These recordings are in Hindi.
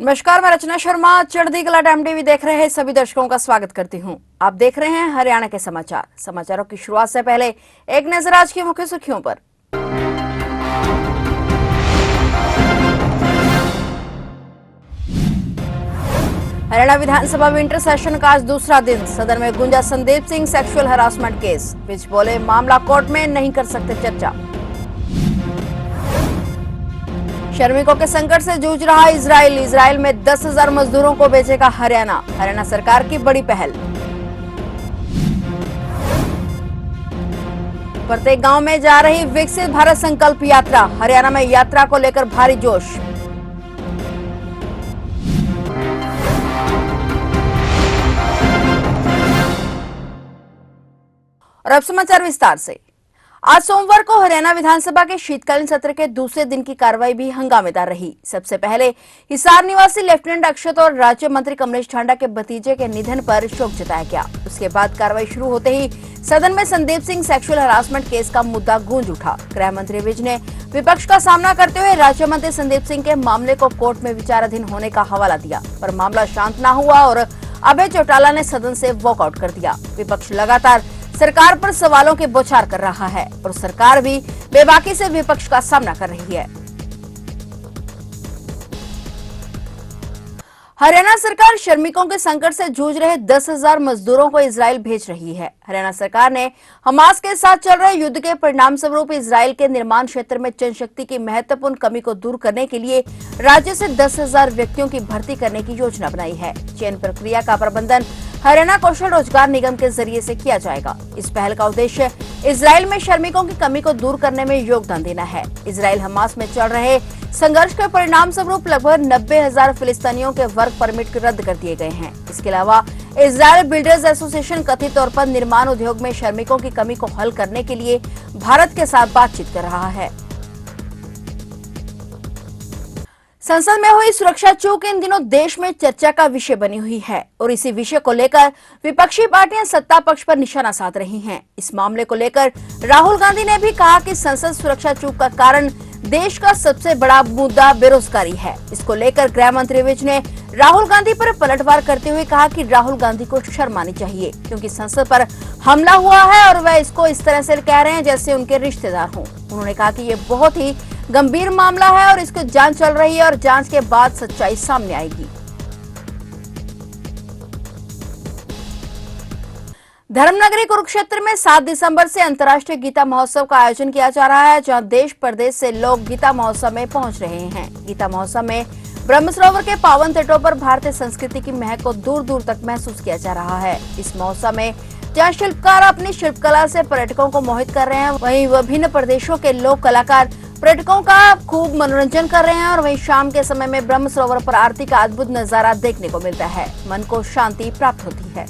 नमस्कार, मैं रचना शर्मा चढ़ती कला टाइम टीवी देख रहे हैं सभी दर्शकों का स्वागत करती हूं। आप देख रहे हैं हरियाणा के समाचारों की शुरुआत से पहले एक नजर आज की मुख्य सुर्खियों पर। हरियाणा विधानसभा विंटर सेशन का आज दूसरा दिन। सदन में गूंजा Sandeep Singh sexual harassment case. Vij बोले, मामला कोर्ट में नहीं कर सकते चर्चा। श्रमिकों के संकट से जूझ रहा इजराइल में 10,000 मजदूरों को भेजेगा हरियाणा सरकार की बड़ी पहल। प्रत्येक गांव में जा रही विकसित भारत संकल्प यात्रा। हरियाणा में यात्रा को लेकर भारी जोश। और अब समाचार विस्तार से। आज सोमवार को हरियाणा विधानसभा के शीतकालीन सत्र के दूसरे दिन की कार्रवाई भी हंगामेदार रही। सबसे पहले हिसार निवासी लेफ्टिनेंट अक्षत और राज्य मंत्री कमलेश ठांडा के भतीजे के निधन पर शोक जताया गया। उसके बाद कार्रवाई शुरू होते ही सदन में Sandeep Singh sexual harassment case का मुद्दा गूंज उठा। गृह मंत्री विज ने विपक्ष का सामना करते हुए राज्य मंत्री संदीप सिंह के मामले को कोर्ट में विचाराधीन होने का हवाला दिया, पर मामला शांत न हुआ और अभय चौटाला ने सदन से वॉकआउट कर दिया। विपक्ष लगातार सरकार पर सवालों की बौछार कर रहा है और सरकार भी बेबाकी से विपक्ष का सामना कर रही है। हरियाणा सरकार श्रमिकों के संकट से जूझ रहे 10,000 मजदूरों को इजराइल भेज रही है। हरियाणा सरकार ने हमास के साथ चल रहे युद्ध के परिणाम स्वरूप इजराइल के निर्माण क्षेत्र में जनशक्ति की महत्वपूर्ण कमी को दूर करने के लिए राज्य से 10,000 व्यक्तियों की भर्ती करने की योजना बनाई है। चयन प्रक्रिया का प्रबंधन हरियाणा कौशल रोजगार निगम के जरिए से किया जाएगा। इस पहल का उद्देश्य इजराइल में श्रमिकों की कमी को दूर करने में योगदान देना है। इजराइल हमास में चल रहे संघर्ष के परिणाम स्वरूप लगभग 90,000 फिलिस्तीनियों के वर्क परमिट रद्द कर दिए गए हैं। इसके अलावा इजराइल बिल्डर्स एसोसिएशन कथित तौर पर निर्माण उद्योग में श्रमिकों की कमी को हल करने के लिए भारत के साथ बातचीत कर रहा है। संसद में हुई सुरक्षा चूक इन दिनों देश में चर्चा का विषय बनी हुई है और इसी विषय को लेकर विपक्षी पार्टियां सत्ता पक्ष पर निशाना साध रही हैं। इस मामले को लेकर राहुल गांधी ने भी कहा कि संसद सुरक्षा चूक का कारण देश का सबसे बड़ा मुद्दा बेरोजगारी है। इसको लेकर गृह मंत्री विज ने राहुल गांधी पर पलटवार करते हुए कहा कि राहुल गांधी को शर्म आनी चाहिए, क्योंकि संसद पर हमला हुआ है और वह इसको इस तरह से कह रहे हैं जैसे उनके रिश्तेदार हों। उन्होंने कहा कि ये बहुत ही गंभीर मामला है और इसकी जांच चल रही है और जांच के बाद सच्चाई सामने आएगी। धर्मनगरी कुरुक्षेत्र में 7 दिसंबर से अंतर्राष्ट्रीय गीता महोत्सव का आयोजन किया जा रहा है, जहां देश प्रदेश से लोग गीता महोत्सव में पहुंच रहे हैं। गीता महोत्सव में ब्रह्म सरोवर के पावन तटों पर भारतीय संस्कृति की महक को दूर दूर तक महसूस किया जा रहा है। इस महोत्सव में जहां शिल्पकार अपनी शिल्पकला से पर्यटकों को मोहित कर रहे हैं, वहीं विभिन्न प्रदेशों के लोक कलाकार पर्यटकों का खूब मनोरंजन कर रहे हैं और वहीं शाम के समय में ब्रह्म सरोवर पर आरती का अद्भुत नजारा देखने को मिलता है। मन को शांति प्राप्त होती है।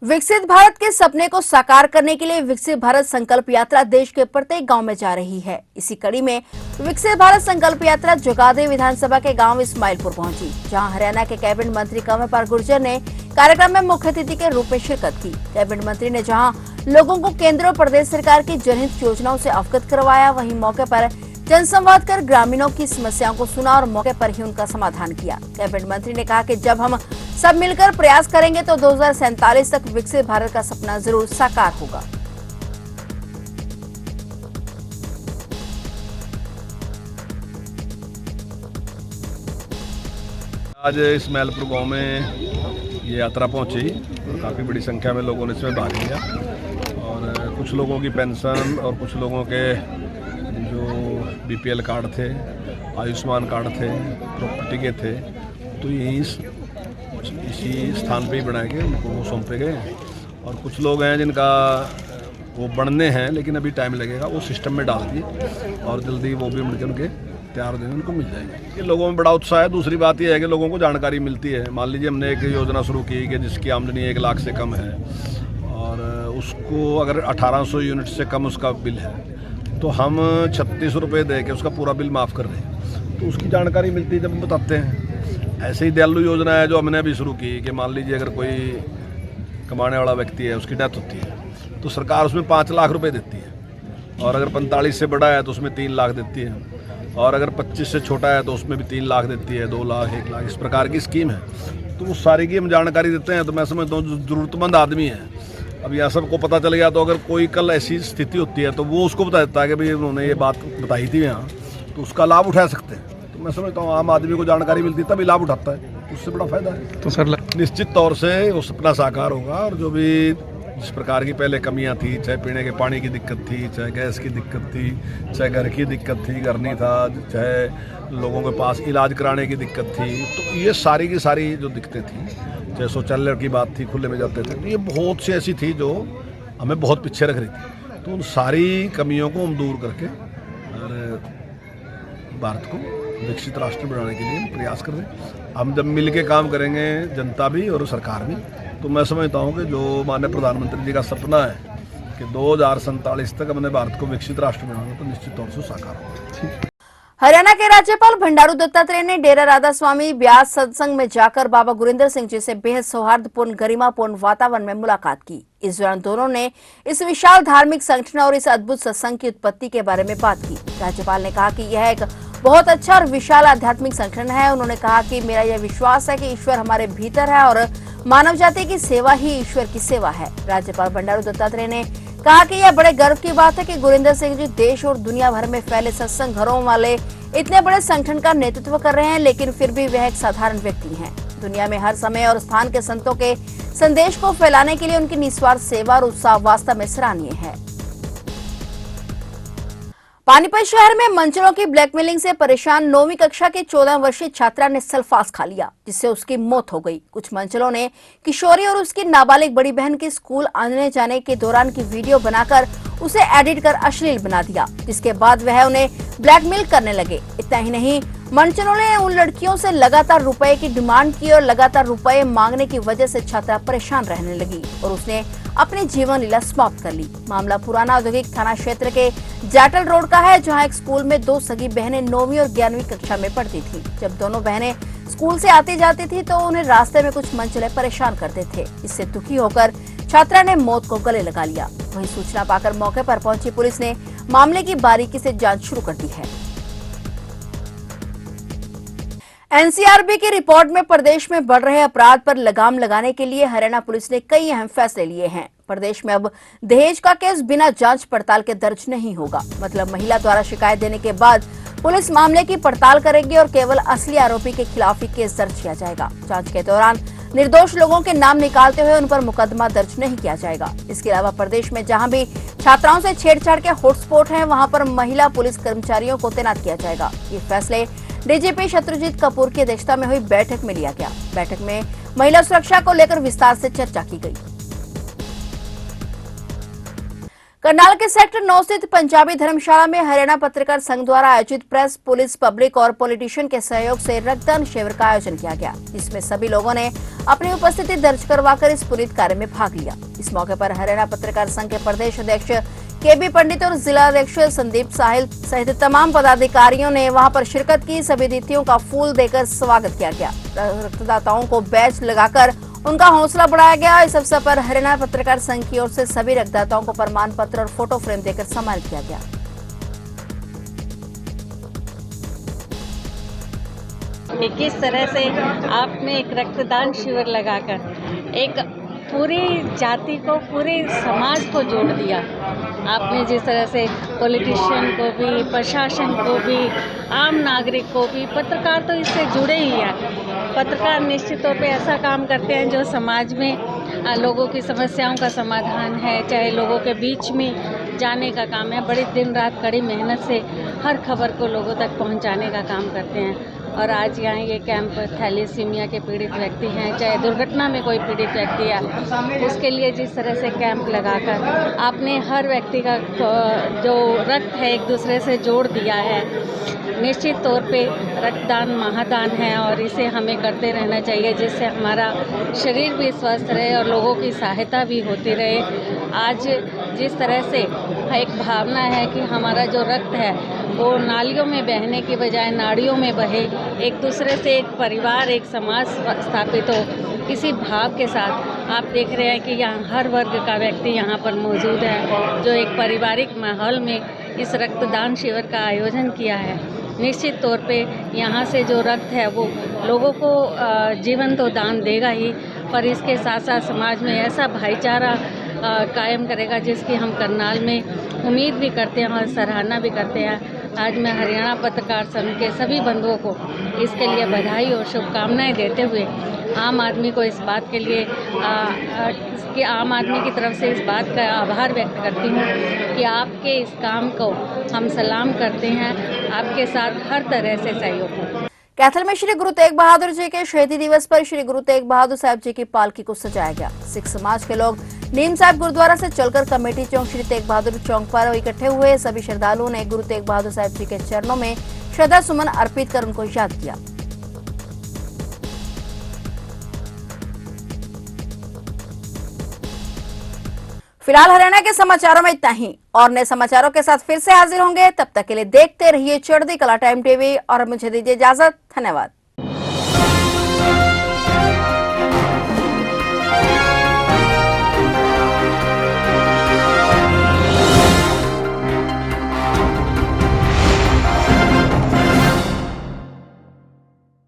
विकसित भारत के सपने को साकार करने के लिए विकसित भारत संकल्प यात्रा देश के प्रत्येक गांव में जा रही है। इसी कड़ी में विकसित भारत संकल्प यात्रा जगादेव विधानसभा के गांव इस्माइलपुर पहुंची, जहां हरियाणा के कैबिनेट मंत्री कंवरपाल गुर्जर ने कार्यक्रम में मुख्य अतिथि के रूप में शिरकत की। कैबिनेट मंत्री ने जहां लोगों को केंद्र और प्रदेश सरकार की जनहित योजनाओं से अवगत करवाया, वहीं मौके पर जनसंवाद कर ग्रामीणों की समस्याओं को सुना और मौके पर ही उनका समाधान किया। कैबिनेट मंत्री ने कहा कि जब हम सब मिलकर प्रयास करेंगे तो 2047 तक विकसित भारत का सपना जरूर साकार होगा। आज इस्माइलपुर गांव में ये यात्रा पहुंची और काफ़ी बड़ी संख्या में लोगों ने इसमें भाग लिया और कुछ लोगों की पेंशन और कुछ लोगों के जो बीपीएल कार्ड थे, आयुष्मान कार्ड थे, प्रॉपर्टी के थे, तो यही इसी स्थान पे ही बनाए गए, उनको वो सौंपे गए। और कुछ लोग हैं जिनका वो बनने हैं लेकिन अभी टाइम लगेगा, वो सिस्टम में डाल दिए और जल्दी वो भी मिलकर उनके तैयार दिन उनको मिल जाएगी। लोगों में बड़ा उत्साह है। दूसरी बात यह है कि लोगों को जानकारी मिलती है। मान लीजिए हमने एक योजना शुरू की कि जिसकी आमदनी 1 लाख से कम है और उसको अगर 1800 यूनिट से कम उसका बिल है तो हम 36 रुपये दे के उसका पूरा बिल माफ़ कर रहे हैं, तो उसकी जानकारी मिलती है जब हम बताते हैं। ऐसे ही दयालु योजना है जो हमने अभी शुरू की कि मान लीजिए अगर कोई कमाने वाला व्यक्ति है, उसकी डेथ होती है तो सरकार उसमें 5 लाख रुपए देती है। और अगर 45 से बड़ा है तो उसमें 3 लाख देती है, और अगर 25 से छोटा है तो उसमें भी 3 लाख देती है, 2 लाख, 1 लाख, इस प्रकार की स्कीम है। तो वो सारी की हम जानकारी देते हैं। तो मैं समझता हूँ जो ज़रूरतमंद आदमी है, अब यहाँ सबको पता चल गया, तो अगर कोई कल ऐसी स्थिति होती है तो वो उसको बता देता है कि भाई उन्होंने ये बात बताई थी यहाँ, तो उसका लाभ उठा सकते हैं। तो मैं समझता हूँ आम आदमी को जानकारी मिलती है तभी लाभ उठाता है, उससे बड़ा फायदा है। तो सर निश्चित तौर से वो सपना साकार होगा, और जो भी जिस प्रकार की पहले कमियां थी, चाहे पीने के पानी की दिक्कत थी, चाहे गैस की दिक्कत थी, चाहे घर की दिक्कत थी, घर नहीं था, चाहे लोगों के पास इलाज कराने की दिक्कत थी, तो ये सारी की सारी जो दिक्कतें थी, चाहे शौचालय की बात थी, खुले में जाते थे, तो ये बहुत सी ऐसी थी जो हमें बहुत पीछे रख रही थी। तो उन सारी कमियों को हम दूर करके और भारत को विकसित राष्ट्र बनाने के लिए प्रयास कर रहे हैं। हम जब मिल के काम करेंगे, जनता भी और सरकार भी, तो मैं समझता हूँ कि जो माननीय प्रधानमंत्री जी का सपना है कि 2047 तक हमने भारत को विकसित राष्ट्र बनाना, तो निश्चित तौर से साकार होगा। हरियाणा के राज्यपाल बंडारू दत्तात्रेय ने डेरा राधा स्वामी ब्यास सत्संग में जाकर बाबा गुरिंदर सिंह जी से बेहद सौहार्दपूर्ण, गरिमापूर्ण वातावरण में मुलाकात की। इस दौरान दोनों ने इस विशाल धार्मिक संगठन और इस अद्भुत सत्संग की उत्पत्ति के बारे में बात की। राज्यपाल ने कहा कि यह एक बहुत अच्छा और विशाल आध्यात्मिक संगठन है। उन्होंने कहा कि मेरा यह विश्वास है कि ईश्वर हमारे भीतर है और मानव जाति की सेवा ही ईश्वर की सेवा है। राज्यपाल बंडारू दत्तात्रेय ने कहा कि यह बड़े गर्व की बात है कि गुरिंदर सिंह जी देश और दुनिया भर में फैले सत्संग घरों वाले इतने बड़े संगठन का नेतृत्व कर रहे हैं, लेकिन फिर भी वह एक साधारण व्यक्ति हैं। दुनिया में हर समय और स्थान के संतों के संदेश को फैलाने के लिए उनकी निस्वार्थ सेवा और उत्साह वास्तव में सराहनीय है। पानीपत शहर में मंचलों की ब्लैकमेलिंग से परेशान 9वीं कक्षा की 14 वर्षीय छात्रा ने सल्फास खा लिया, जिससे उसकी मौत हो गई। कुछ मंचलों ने किशोरी और उसकी नाबालिग बड़ी बहन की स्कूल आने जाने के दौरान की वीडियो बनाकर उसे एडिट कर अश्लील बना दिया, जिसके बाद वह उन्हें ब्लैकमेल करने लगे। इतना ही नहीं, मंचलों ने उन लड़कियों से लगातार रुपए की डिमांड की और लगातार रुपए मांगने की वजह से छात्रा परेशान रहने लगी और उसने अपनी जीवन लीला समाप्त कर ली। मामला पुराना औद्योगिक थाना क्षेत्र के जाटल रोड का है, जहां एक स्कूल में 2 सगी बहनें 9वीं और 11वीं कक्षा में पढ़ती थी। जब दोनों बहनें स्कूल से आती जाती थी तो उन्हें रास्ते में कुछ मंचले परेशान करते थे। इससे दुखी होकर छात्रा ने मौत को गले लगा लिया। वहीं सूचना पाकर मौके पर पहुंची पुलिस ने मामले की बारीकी से जांच शुरू कर दी है। एनसीआरबी की रिपोर्ट में प्रदेश में बढ़ रहे अपराध पर लगाम लगाने के लिए हरियाणा पुलिस ने कई अहम फैसले लिए हैं। प्रदेश में अब दहेज का केस बिना जांच पड़ताल के दर्ज नहीं होगा। मतलब महिला द्वारा शिकायत देने के बाद पुलिस मामले की पड़ताल करेगी और केवल असली आरोपी के खिलाफ ही केस दर्ज किया जाएगा। जांच के दौरान निर्दोष लोगों के नाम निकालते हुए उन पर मुकदमा दर्ज नहीं किया जाएगा। इसके अलावा प्रदेश में जहां भी छात्राओं से छेड़छाड़ के हॉटस्पॉट हैं, वहां पर महिला पुलिस कर्मचारियों को तैनात किया जाएगा। ये फैसले डीजीपी शत्रुजीत कपूर की अध्यक्षता में हुई बैठक में लिया गया। बैठक में महिला सुरक्षा को लेकर विस्तार से चर्चा की गई। करनाल के सेक्टर 9 स्थित पंजाबी धर्मशाला में हरियाणा पत्रकार संघ द्वारा आयोजित प्रेस, पुलिस, पब्लिक और पॉलिटिशियन के सहयोग से रक्तदान शिविर का आयोजन किया गया, जिसमें सभी लोगों ने अपनी उपस्थिति दर्ज करवाकर इस पुनीत कार्य में भाग लिया। इस मौके पर हरियाणा पत्रकार संघ के प्रदेश अध्यक्ष केबी पंडित और जिला अध्यक्ष संदीप साहिल सहित तमाम पदाधिकारियों ने वहां पर शिरकत की। सभी अतिथियों का फूल देकर स्वागत किया गया। रक्तदाताओं को बैच लगाकर उनका हौसला बढ़ाया गया। इस अवसर पर हरियाणा पत्रकार संघ की ओर से सभी रक्तदाताओं को प्रमाण पत्र और फोटो फ्रेम देकर सम्मानित किया गया। किस तरह से आपने एक रक्तदान शिविर लगाकर एक पूरी जाति को, पूरे समाज को जोड़ दिया। आपने जिस तरह से पॉलिटिशियन को भी, प्रशासन को भी, आम नागरिक को भी, पत्रकार तो इससे जुड़े ही हैं। पत्रकार निश्चित तौर पे ऐसा काम करते हैं जो समाज में लोगों की समस्याओं का समाधान है, चाहे लोगों के बीच में जाने का काम है। बड़ी दिन रात कड़ी मेहनत से हर खबर को लोगों तक पहुंचाने का काम करते हैं। और आज यहाँ ये कैंप थैलेसीमिया के पीड़ित व्यक्ति हैं, चाहे दुर्घटना में कोई पीड़ित व्यक्ति है, उसके लिए जिस तरह से कैंप लगाकर आपने हर व्यक्ति का जो रक्त है एक दूसरे से जोड़ दिया है। निश्चित तौर पे रक्तदान महादान है और इसे हमें करते रहना चाहिए, जिससे हमारा शरीर भी स्वस्थ रहे और लोगों की सहायता भी होती रहे। आज जिस तरह से एक भावना है कि हमारा जो रक्त है वो नालियों में बहने की बजाय नाड़ियों में बहे, एक दूसरे से एक परिवार, एक समाज स्थापित हो, इसी भाव के साथ आप देख रहे हैं कि यहाँ हर वर्ग का व्यक्ति यहाँ पर मौजूद है, जो एक पारिवारिक माहौल में इस रक्तदान शिविर का आयोजन किया है। निश्चित तौर पे यहाँ से जो रक्त है वो लोगों को जीवन तो दान देगा ही, पर इसके साथ साथ समाज में ऐसा भाईचारा कायम करेगा जिसकी हम करनाल में उम्मीद भी करते हैं और सराहना भी करते हैं। आज मैं हरियाणा पत्रकार संघ के सभी बंधुओं को इसके लिए बधाई और शुभकामनाएं देते हुए आम आदमी को इस बात के लिए कि आम आदमी की तरफ से इस बात का आभार व्यक्त करती हूँ कि आपके इस काम को हम सलाम करते हैं। आपके साथ हर तरह से सहयोग हो। कैथल में श्री गुरु तेग बहादुर जी के शहीदी दिवस पर श्री गुरु तेग बहादुर साहब जी की पालकी को सजाया गया। सिख समाज के लोग नीम साहिब गुरुद्वारा से चलकर कमेटी चौक श्री तेग बहादुर चौक पर इकट्ठे हुए। सभी श्रद्धालुओं ने गुरु तेग बहादुर साहब जी के चरणों में श्रद्धा सुमन अर्पित कर उनको याद किया। फिलहाल हरियाणा के समाचारों में इतना ही, और नए समाचारों के साथ फिर से हाजिर होंगे। तब तक के लिए देखते रहिए चढ़ती कला टाइम टीवी और मुझे दीजिए इजाजत। धन्यवाद।